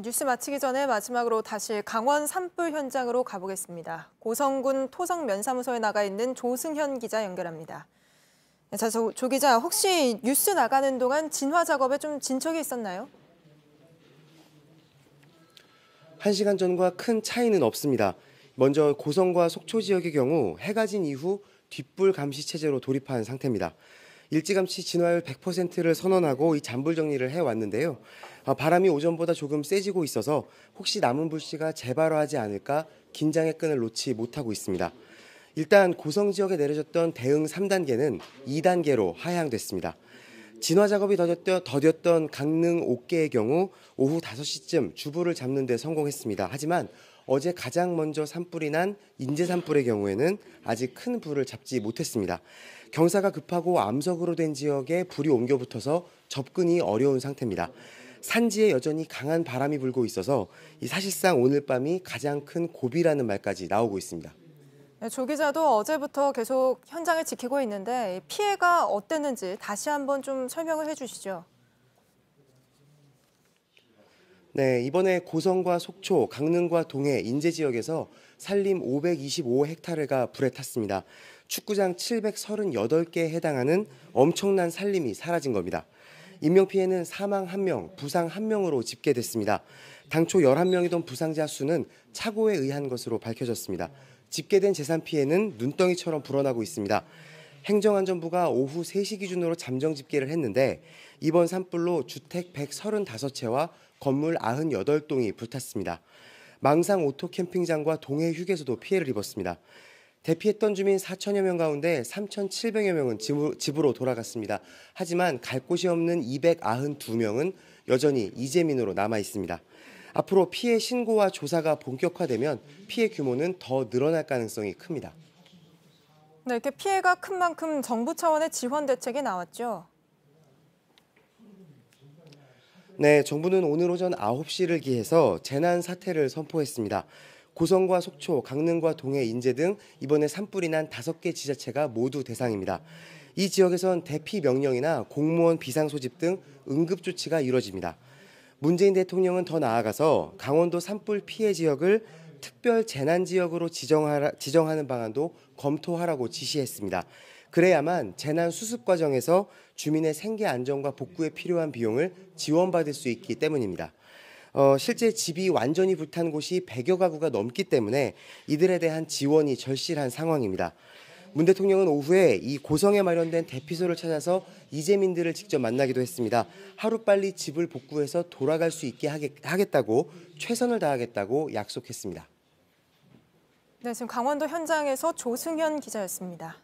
뉴스 마치기 전에 마지막으로 다시 강원 산불 현장으로 가보겠습니다. 고성군 토성면사무소에 나가 있는 조승현 기자 연결합니다. 자, 조 기자, 혹시 뉴스 나가는 동안 진화 작업에 좀 진척이 있었나요? 1시간 전과 큰 차이는 없습니다. 먼저 고성과 속초 지역의 경우 해가 진 이후 뒷불 감시 체제로 돌입한 상태입니다. 일찌감치 진화율 100%를 선언하고 이 잔불 정리를 해왔는데요. 바람이 오전보다 조금 세지고 있어서 혹시 남은 불씨가 재발화하지 않을까 긴장의 끈을 놓지 못하고 있습니다. 일단 고성 지역에 내려졌던 대응 3단계는 2단계로 하향됐습니다. 진화 작업이 더뎠던 강릉 옥계의 경우 오후 5시쯤 주불을 잡는 데 성공했습니다. 하지만 어제 가장 먼저 산불이 난 인제 산불의 경우에는 아직 큰 불을 잡지 못했습니다. 경사가 급하고 암석으로 된 지역에 불이 옮겨 붙어서 접근이 어려운 상태입니다. 산지에 여전히 강한 바람이 불고 있어서 사실상 오늘 밤이 가장 큰 고비라는 말까지 나오고 있습니다. 네, 조 기자도 어제부터 계속 현장을 지키고 있는데 피해가 어땠는지 다시 한번 좀 설명을 해주시죠. 네, 이번에 고성과 속초, 강릉과 동해, 인제 지역에서 산림 525헥타르가 불에 탔습니다. 축구장 738개에 해당하는 엄청난 산림이 사라진 겁니다. 인명피해는 사망 1명, 부상 1명으로 집계됐습니다. 당초 11명이던 부상자 수는 착오에 의한 것으로 밝혀졌습니다. 집계된 재산 피해는 눈덩이처럼 불어나고 있습니다. 행정안전부가 오후 3시 기준으로 잠정 집계를 했는데 이번 산불로 주택 135채와 건물 98동이 불탔습니다. 망상 오토 캠핑장과 동해 휴게소도 피해를 입었습니다. 대피했던 주민 4천여 명 가운데 3,700여 명은 집으로 돌아갔습니다. 하지만 갈 곳이 없는 292명은 여전히 이재민으로 남아 있습니다. 앞으로 피해 신고와 조사가 본격화되면 피해 규모는 더 늘어날 가능성이 큽니다. 네, 이렇게 피해가 큰 만큼 정부 차원의 지원 대책이 나왔죠. 네, 정부는 오늘 오전 9시를 기해서 재난 사태를 선포했습니다. 고성과 속초, 강릉과 동해, 인제 등 이번에 산불이 난 5개 지자체가 모두 대상입니다. 이 지역에선 대피 명령이나 공무원 비상 소집 등 응급 조치가 이루어집니다. 문재인 대통령은 더 나아가서 강원도 산불 피해 지역을 특별 재난 지역으로 지정하는 방안도 검토하라고 지시했습니다. 그래야만 재난 수습 과정에서 주민의 생계 안전과 복구에 필요한 비용을 지원받을 수 있기 때문입니다. 실제 집이 완전히 불탄 곳이 100여 가구가 넘기 때문에 이들에 대한 지원이 절실한 상황입니다. 문 대통령은 오후에 이 고성에 마련된 대피소를 찾아서 이재민들을 직접 만나기도 했습니다. 하루빨리 집을 복구해서 돌아갈 수 있게 하겠다고 최선을 다하겠다고 약속했습니다. 네, 지금 강원도 현장에서 조승현 기자였습니다.